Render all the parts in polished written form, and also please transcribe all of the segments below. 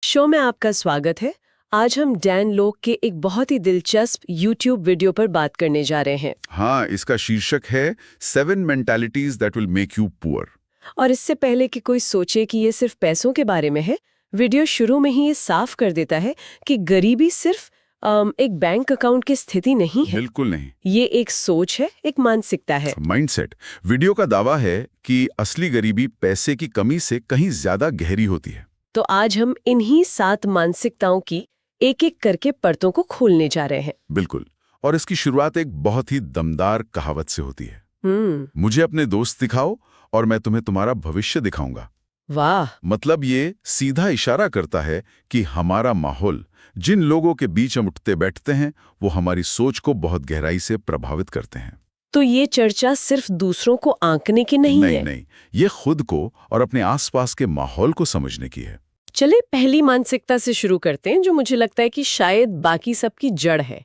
Show में आपका स्वागत है। आज हम डैन लोक के एक बहुत ही दिलचस्प YouTube वीडियो पर बात करने जा रहे हैं। हाँ, इसका शीर्षक है 7 mentalities that will make you poor. और इससे पहले कि कोई सोचे कि ये सिर्फ पैसों के बारे में है, वीडियो शुरू में ही ये साफ कर देता है कि गरीबी सिर्फ एक बैंक अकाउंट की स्थिति नहीं है। बिल्कुल नहीं। ये एक सोच है, एक मानसिकता है। माइंडसेट। वीडियो का दावा है कि असली गरीबी पैसे की कमी से कहीं ज्यादा गहरी होती है। तो आज हम इन्हीं 7 मानसिकताओं की एक-एक करके परतों को खोलने जा रहे हैं। बिल्कुल। और इसकी शुरुआत एक बहुत ही दमदार कहावत से होती है। मुझे अपने दोस्त दिखाओ और मैं तुम्हें तुम्हारा भविष्य दिखाऊंगा। वाह। मतलब ये सीधा इशारा करता है कि हमारा माहौल, जिन लोगों के बीच हम उठते बैठते हैं, वो हमारी सोच को बहुत गहराई से प्रभावित करते हैं। तो ये चर्चा सिर्फ दूसरों को आंकने की नहीं है। नहीं, ये खुद को और अपने आसपास के माहौल को समझने की है। चले पहली मानसिकता से शुरू करते हैं, जो मुझे लगता है कि शायद बाकी सबकी जड़ है।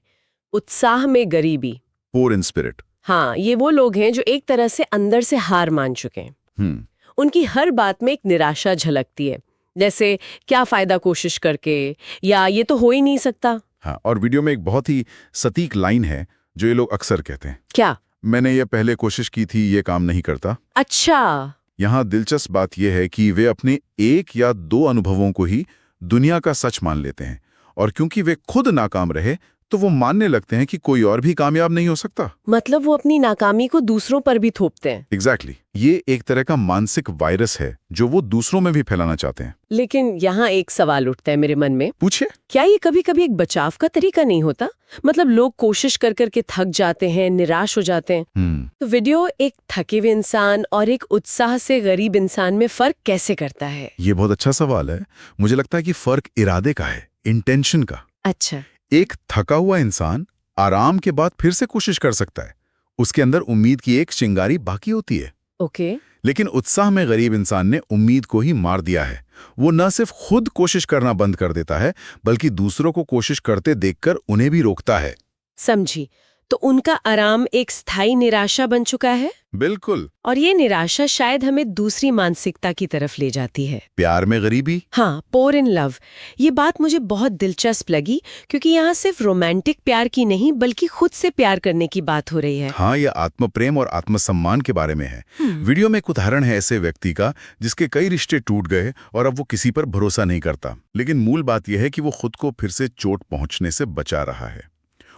उत्साह में गरीबी। पोर इन स्पिरिट। हाँ, ये वो लोग हैं जो एक तरह से अंदर से हार मान चुके हैं। उनकी हर बात में एक निराशा झलकती है, जैसे क्या फायदा कोशिश करके, या ये तो हो ही नहीं सकता। हाँ, और वीडियो में एक बहुत ही सटीक लाइन है जो ये लोग अक्सर कहते हैं। क्या? मैंने ये पहले कोशिश की थी, ये काम नहीं करता। अच्छा। यहाँ दिलचस्प बात यह है कि वे अपने 1 या 2 अनुभवों को ही दुनिया का सच मान लेते हैं, और क्योंकि वे खुद नाकाम रहे तो वो मानने लगते हैं कि कोई और भी कामयाब नहीं हो सकता। मतलब वो अपनी नाकामी को दूसरों पर भी थोपते हैं। एग्जैक्टली। ये एक तरह का मानसिक वायरस है जो वो दूसरों में भी फैलाना चाहते हैं। लेकिन यहाँ एक सवाल उठता है मेरे मन में। पूछिए। क्या ये कभी कभी एक बचाव का तरीका नहीं होता? मतलब लोग कोशिश कर करके थक जाते हैं, निराश हो जाते हैं। तो वीडियो एक थके हुए इंसान और एक उत्साह से गरीब इंसान में फर्क कैसे करता है? ये बहुत अच्छा सवाल है। मुझे लगता है कि फर्क इरादे का है, इंटेंशन का। अच्छा। एक थका हुआ इंसान आराम के बाद फिर से कोशिश कर सकता है। उसके अंदर उम्मीद की एक चिंगारी बाकी होती है। ओके। लेकिन उत्साह में गरीब इंसान ने उम्मीद को ही मार दिया है। वो न सिर्फ खुद कोशिश करना बंद कर देता है, बल्कि दूसरों को कोशिश करते देखकर उन्हें भी रोकता है। समझी। तो उनका आराम एक स्थायी निराशा बन चुका है। बिल्कुल। और ये निराशा शायद हमें दूसरी मानसिकता की तरफ ले जाती है, प्यार में गरीबी। हाँ, पोर इन लव। ये बात मुझे बहुत दिलचस्प लगी, क्योंकि यहाँ सिर्फ रोमांटिक प्यार की नहीं बल्कि खुद से प्यार करने की बात हो रही है। हाँ, ये आत्म प्रेम और आत्मसम्मान के बारे में है। वीडियो में एक उदाहरण है ऐसे व्यक्ति का जिसके कई रिश्ते टूट गए और अब वो किसी पर भरोसा नहीं करता। लेकिन मूल बात यह है कि वो खुद को फिर से चोट पहुंचने से बचा रहा है।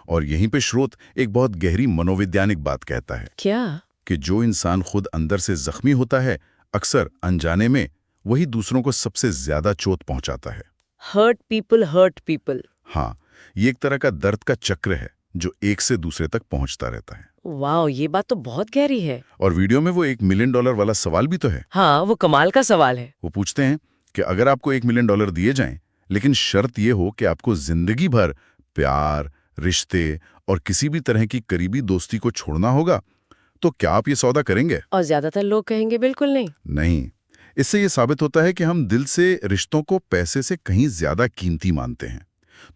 और यहीं पे स्रोत एक बहुत गहरी मनोवैज्ञानिक बात कहता है। क्या? कि जो इंसान खुद अंदर से जख्मी होता है, अक्सर अनजाने में वही दूसरों को सबसे ज्यादा चोट पहुंचाता है। Hurt people. हाँ, ये एक तरह का दर्द का चक्र है जो एक से दूसरे तक पहुंचता रहता है। वाह, ये बात तो बहुत गहरी है। और वीडियो में वो $1 मिलियन वाला सवाल भी तो है। हाँ, वो कमाल का सवाल है। वो पूछते हैं कि अगर आपको $1 मिलियन दिए जाएं, लेकिन शर्त ये हो कि आपको जिंदगी भर प्यार, रिश्ते और किसी भी तरह की करीबी दोस्ती को छोड़ना होगा, तो क्या आप ये सौदा करेंगे? और ज्यादातर लोग कहेंगे बिल्कुल नहीं। नहीं। इससे ये साबित होता है कि हम दिल से रिश्तों को पैसे से कहीं ज्यादा कीमती मानते हैं।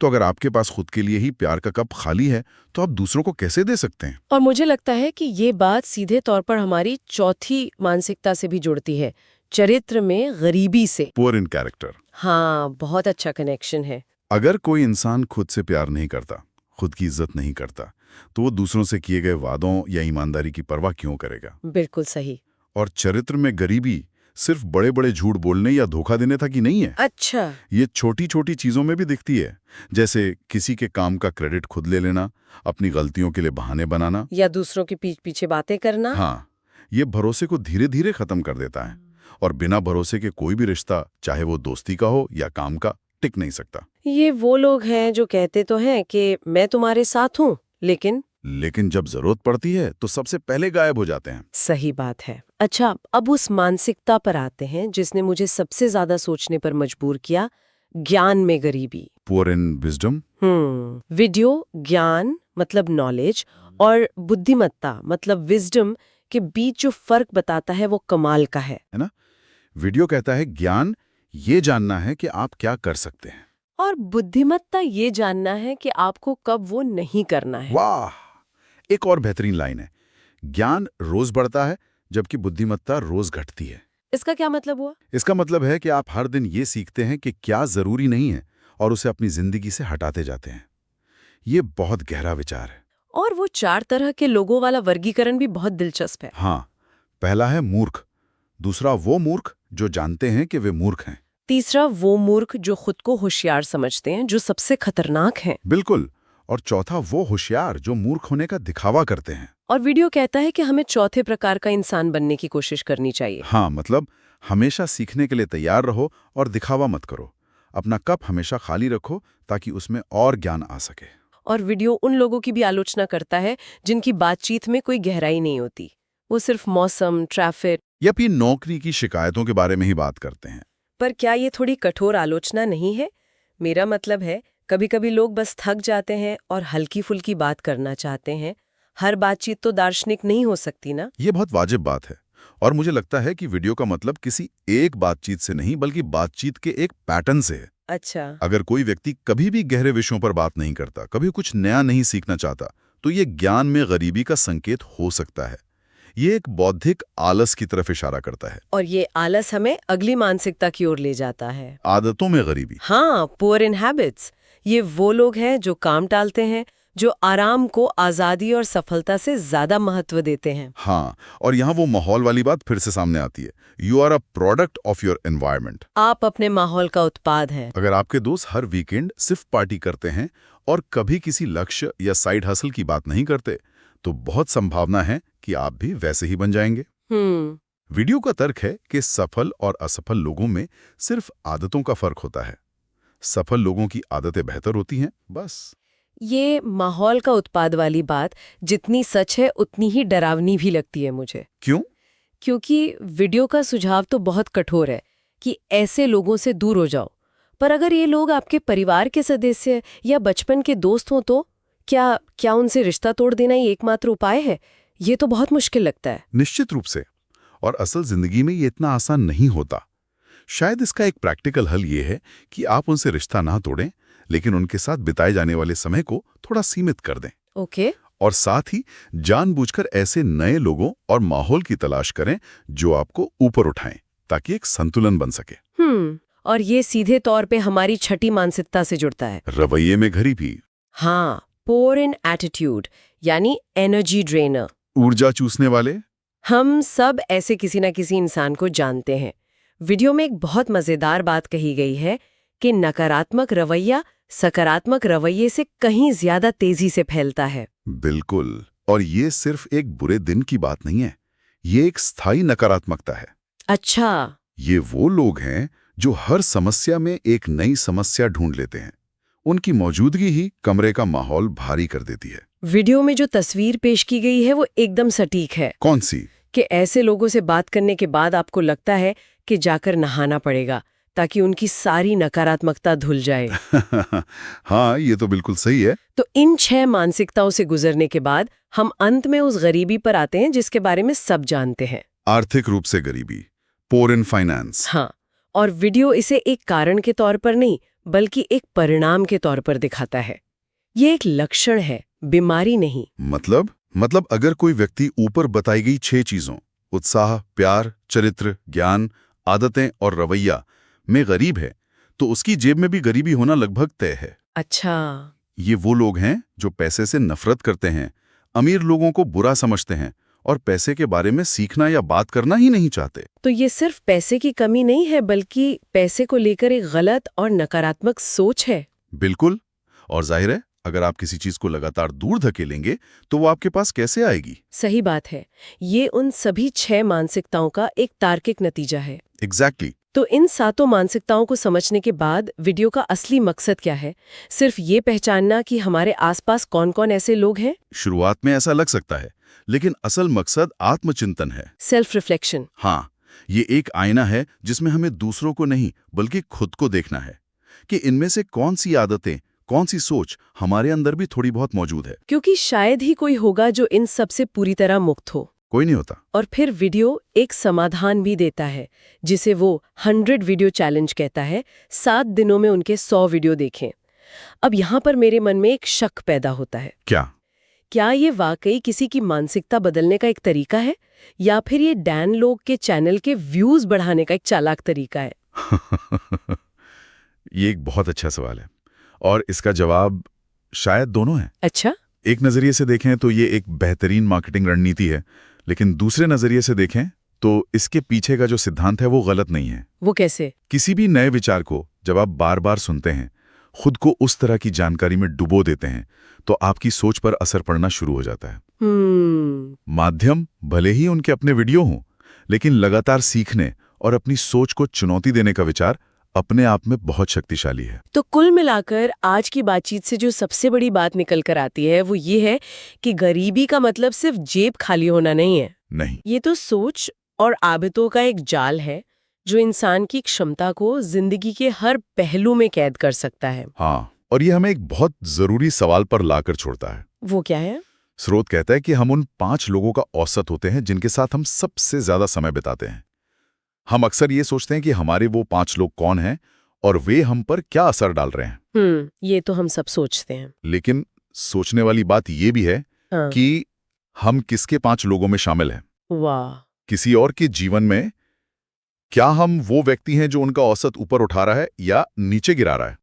तो अगर आपके पास खुद के लिए ही प्यार का कप खाली है, तो आप दूसरों को कैसे दे सकते हैं? और मुझे लगता है कि ये बात सीधे तौर पर हमारी चौथी मानसिकता से भी जुड़ती है, चरित्र में गरीबी से। Poor in character. हाँ, बहुत अच्छा कनेक्शन है। अगर कोई इंसान खुद से प्यार नहीं करता, खुद की इज्जत नहीं करता, तो वो दूसरों से किए गए वादों या ईमानदारी की परवाह क्यों करेगा? बिल्कुल सही। और चरित्र में गरीबी सिर्फ बड़े बड़े झूठ बोलने या धोखा देने तक ही नहीं है। अच्छा। ये छोटी छोटी चीजों में भी दिखती है, जैसे किसी के काम का क्रेडिट खुद ले लेना, अपनी गलतियों के लिए बहाने बनाना, या दूसरों के पीछे बातें करना। हाँ, ये भरोसे को धीरे धीरे खत्म कर देता है। और बिना भरोसे के कोई भी रिश्ता, चाहे वो दोस्ती का हो या काम का, टिक नहीं सकता। ये वो लोग हैं जो कहते तो हैं कि मैं तुम्हारे साथ हूँ, लेकिन जब जरूरत पड़ती है तो सबसे पहले गायब हो जाते हैं। सही बात है। अच्छा, अब उस मानसिकता पर आते हैं जिसने मुझे सबसे ज्यादा सोचने पर मजबूर किया, ज्ञान में गरीबी। Poor in wisdom. वीडियो ज्ञान मतलब नॉलेज और बुद्धिमत्ता मतलब विजडम के बीच जो फर्क बताता है वो कमाल का है ना? वीडियो कहता है ज्ञान ये जानना है कि आप क्या कर सकते हैं, और बुद्धिमत्ता ये जानना है कि आपको कब वो नहीं करना है। वाह, एक और बेहतरीन लाइन है। ज्ञान रोज बढ़ता है जबकि बुद्धिमत्ता रोज घटती है। इसका क्या मतलब हुआ? इसका मतलब है कि आप हर दिन ये सीखते हैं कि क्या जरूरी नहीं है और उसे अपनी जिंदगी से हटाते जाते हैं। ये बहुत गहरा विचार है। और वो 4 तरह के लोगों वाला वर्गीकरण भी बहुत दिलचस्प है। हाँ, पहला है मूर्ख, दूसरा वो मूर्ख जो जानते हैं कि वे मूर्ख हैं। तीसरा वो मूर्ख जो खुद को होशियार समझते हैं, जो सबसे खतरनाक है। बिल्कुल। और चौथा वो होशियार जो मूर्ख होने का दिखावा करते हैं। और वीडियो कहता है कि हमें चौथे प्रकार का इंसान बनने की कोशिश करनी चाहिए। हाँ, मतलब हमेशा सीखने के लिए तैयार रहो और दिखावा मत करो। अपना कप हमेशा खाली रखो ताकि उसमें और ज्ञान आ सके। और वीडियो उन लोगों की भी आलोचना करता है जिनकी बातचीत में कोई गहराई नहीं होती। वो सिर्फ मौसम, ट्रैफिक या फिर नौकरी की शिकायतों के बारे में ही बात करते हैं। पर क्या ये थोड़ी कठोर आलोचना नहीं है? मेरा मतलब है, कभी-कभी लोग बस थक जाते हैं और हल्की-फुल्की बात करना चाहते हैं। हर बातचीत तो दार्शनिक नहीं हो सकती ना। ये बहुत वाजिब बात है। और मुझे लगता है कि वीडियो का मतलब किसी एक बातचीत से नहीं बल्कि बातचीत के एक पैटर्न से है। अच्छा। अगर कोई व्यक्ति कभी भी गहरे विषयों पर बात नहीं करता, कभी कुछ नया नहीं सीखना चाहता, तो ये ज्ञान में गरीबी का संकेत हो सकता है। ये एक बौद्धिक आलस की तरफ इशारा करता है। और ये आलस हमें अगली मानसिकता की ओर ले जाता है। आदतों में गरीबी। हाँ, पुअर इन हैबिट्स। ये वो लोग हैं जो काम टालते हैं, जो आराम को आजादी और सफलता से ज्यादा महत्व देते हैं। हाँ, और यहाँ वो माहौल वाली बात फिर से सामने आती है। You are a product of your environment. आप अपने माहौल का उत्पाद हैं। अगर आपके दोस्त हर वीकेंड सिर्फ पार्टी करते हैं और कभी किसी लक्ष्य या साइड हसल की बात नहीं करते, तो बहुत संभावना है कि आप भी वैसे ही बन जाएंगे। वीडियो का तर्क है कि सफल और असफल लोगों में सिर्फ आदतों का फर्क होता है। सफल लोगों की आदतें बेहतर होती हैं, बस। ये माहौल का उत्पाद वाली बात जितनी सच है उतनी ही डरावनी भी लगती है मुझे। क्यों? क्योंकि वीडियो का सुझाव तो बहुत कठोर है कि ऐसे लोगों से दूर हो जाओ। पर अगर ये लोग आपके परिवार के सदस्य या बचपन के दोस्त हों तो क्या उनसे रिश्ता तोड़ देना ही एकमात्र उपाय है? ये तो बहुत मुश्किल लगता है। निश्चित रूप से। और असल जिंदगी में ये इतना आसान नहीं होता। शायद इसका एक प्रैक्टिकल हल ये है कि आप उनसे रिश्ता ना तोड़ें, लेकिन उनके साथ बिताए जाने वाले समय को थोड़ा सीमित कर दें। ओके। और साथ ही जानबूझकर ऐसे नए लोगों और माहौल की तलाश करें जो आपको ऊपर उठाएं, ताकि एक संतुलन बन सके। और ये सीधे तौर पे हमारी छठी मानसिकता से जुड़ता है, रवैये में गरीबी। हाँ, पोर इन एटीट्यूड, यानी एनर्जी ड्रेनर। ऊर्जा चूसने वाले। हम सब ऐसे किसी न किसी इंसान को जानते हैं। वीडियो में एक बहुत मजेदार बात कही गई है कि नकारात्मक रवैया सकारात्मक रवैये से कहीं ज्यादा तेजी से फैलता है। बिल्कुल। और ये सिर्फ एक बुरे दिन की बात नहीं है, ये एक स्थायी नकारात्मकता है। अच्छा। ये वो लोग हैं जो हर समस्या में एक नई समस्या ढूंढ लेते हैं। उनकी मौजूदगी ही कमरे का माहौल भारी कर देती है। वीडियो में जो तस्वीर पेश की गई है वो एकदम सटीक है। कौन सी? कि ऐसे लोगों से बात करने के बाद आपको लगता है कि जाकर नहाना पड़ेगा ताकि उनकी सारी नकारात्मकता धुल जाए। हाँ, ये तो बिल्कुल सही है। तो इन 6 मानसिकताओं से गुजरने के बाद हम अंत में उस गरीबी पर आते हैं जिसके बारे में सब जानते हैं। आर्थिक रूप से गरीबी, पोर इन फाइनेंस। हाँ, और वीडियो इसे एक कारण के तौर पर नहीं बल्कि एक परिणाम के तौर पर दिखाता है। ये एक लक्षण है, बीमारी नहीं। मतलब अगर कोई व्यक्ति ऊपर बताई गई 6 चीजों उत्साह, प्यार, चरित्र, ज्ञान, आदतें और रवैया में गरीब है, तो उसकी जेब में भी गरीबी होना लगभग तय है। अच्छा। ये वो लोग हैं जो पैसे से नफरत करते हैं, अमीर लोगों को बुरा समझते हैं और पैसे के बारे में सीखना या बात करना ही नहीं चाहते। तो ये सिर्फ पैसे की कमी नहीं है बल्कि पैसे को लेकर एक गलत और नकारात्मक सोच है। बिल्कुल। और जाहिर है, अगर आप किसी चीज को लगातार दूर धकेलेंगे तो वो आपके पास कैसे आएगी? सही बात है। ये उन सभी 6 मानसिकताओं का एक तार्किक नतीजा है। एग्जैक्टली। तो इन 7 मानसिकताओं को समझने के बाद वीडियो का असली मकसद क्या है? सिर्फ ये पहचानना कि हमारे आसपास कौन-कौन ऐसे लोग हैं? शुरुआत में ऐसा लग सकता है, लेकिन असल मकसद आत्मचिंतन है। Self reflection. हाँ, ये एक आईना है जिसमें हमें दूसरों को नहीं बल्कि खुद को देखना है कि इनमें से कौन सी आदतें, कौन सी सोच हमारे अंदर भी थोड़ी बहुत मौजूद है। क्योंकि शायद ही कोई होगा जो इन सब से पूरी तरह मुक्त हो। कोई नहीं होता। और फिर वीडियो एक समाधान भी देता है जिसे वो 100 वीडियो चैलेंज कहता है। 7 दिनों में उनके 100 वीडियो देखें। अब यहाँ पर मेरे मन में एक शक पैदा होता है। क्या? क्या ये वाकई किसी की मानसिकता बदलने का एक तरीका है, या फिर ये डैन लोग के चैनल के व्यूज बढ़ाने का एक चालाक तरीका है? ये एक बहुत अच्छा सवाल है और इसका जवाब शायद दोनों है। अच्छा। एक नजरिए से देखें तो ये एक बेहतरीन मार्केटिंग रणनीति है, लेकिन दूसरे नजरिए से देखें तो इसके पीछे का जो सिद्धांत है वो गलत नहीं है। वो कैसे? किसी भी नए विचार को जब आप बार बार सुनते हैं, खुद को उस तरह की जानकारी में डुबो देते हैं, तो आपकी सोच पर असर पड़ना शुरू हो जाता है। माध्यम भले ही उनके अपने वीडियो हों, लेकिन लगातार सीखने और अपनी सोच को चुनौती देने का विचार अपने आप में बहुत शक्तिशाली है। तो कुल मिलाकर आज की बातचीत से जो सबसे बड़ी बात निकल कर आती है वो ये है कि गरीबी का मतलब सिर्फ जेब खाली होना नहीं है। नहीं, ये तो सोच और आदतों का एक जाल है जो इंसान की क्षमता को जिंदगी के हर पहलू में कैद कर सकता है। हाँ, और ये हमें एक बहुत जरूरी सवाल पर लाकर छोड़ता है। वो क्या है? स्रोत कहता है कि हम उन 5 लोगों का औसत होते हैं जिनके साथ हम सबसे ज्यादा समय बिताते हैं। हम अक्सर ये सोचते हैं कि हमारे वो 5 लोग कौन हैं और वे हम पर क्या असर डाल रहे हैं। ये तो हम सब सोचते हैं। लेकिन सोचने वाली बात ये भी है हाँ। कि हम किसके 5 लोगों में शामिल हैं। वाह। किसी और के जीवन में क्या हम वो व्यक्ति हैं जो उनका औसत ऊपर उठा रहा है या नीचे गिरा रहा है?